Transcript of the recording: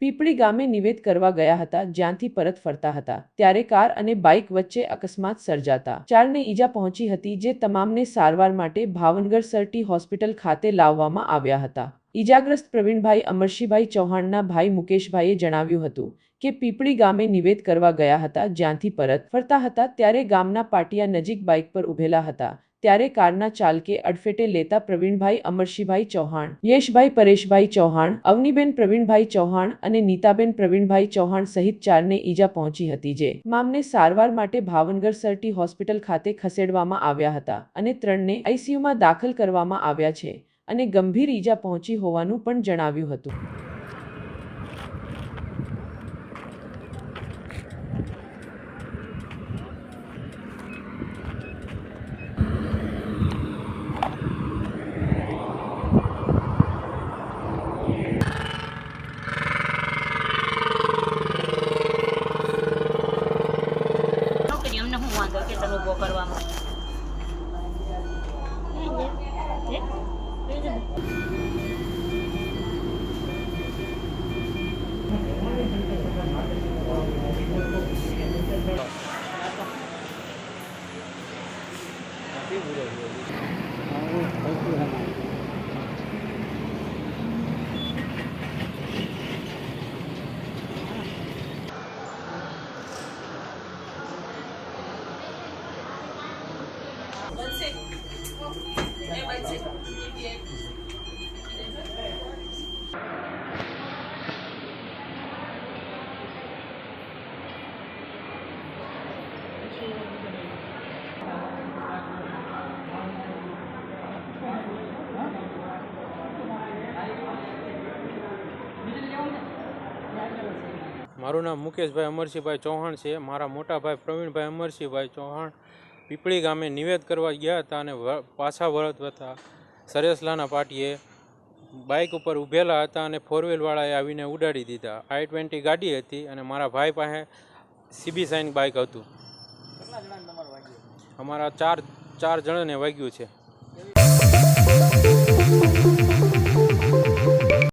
પીપળી ગામે નિવેદ કરવા ગયા હતા, જ્યાંથી પરત ફરતા હતા ત્યારે કાર અને બાઇક વચ્ચે અકસ્માત સર્જાતા 4ને ઈજા પહોંચી હતી, જે તમામને સારવાર માટે ભાવનગર સરટી હોસ્પિટલ ખાતે લાવવામાં આવ્યા હતા। ઈજાગ્રસ્ત પ્રવીણભાઈ અમરશીભાઈ ચૌહાણના ભાઈ મુકેશભાઈએ જણાવ્યું હતું કે પીપળી ગામે નિવેદ કરવા ગયા હતા, જ્યાંથી પરત ફરતા હતા ત્યારે ગામના પાટિયા નજીક બાઇક પર ઊભેલા હતા ત્યારે કારના ચાલકે અડફેટે લેતા પ્રવીણભાઈ અમરશીભાઈ ચૌહાણ, યશભાઈ પરેશભાઈ ચૌહાણ, અવનીબેન પ્રવીણભાઈ ચૌહાણ અને નીતાબેન પ્રવીણભાઈ ચૌહાણ સહિત 4ને ઈજા પહોંચી હતી, જે તમામને સારવાર માટે ભાવનગર સરટી હોસ્પિટલ ખાતે ખસેડવામાં આવ્યા હતા અને 3ને આઈસીયુમાં દાખલ કરવામાં આવ્યા છે અને ગંભીર ઈજા પહોંચી હોવાનું પણ જણાવ્યું હતું। અમને શું વાંધો કે તને ઉભો કરવામાં મારું નામ મુકેશભાઈ અમરશીભાઈ ચૌહાણ છે। મારા મોટા ભાઈ પ્રવીણભાઈ અમરશીભાઈ ચૌહાણ પીપળી ગામે નિવેદ કરવા ગયા હતા અને પાછા વળતા સરેસલાના પાટીએ બાઇક ઉપર ઊભેલા હતા અને 4વ્હીલવાળાએ આવીને ઉડાડી દીધા। i20 ગાડી હતી અને મારા ભાઈ પાસે સીબી સાઇન બાઇક હતું। અમારા ચાર જણાને વાગ્યું છે।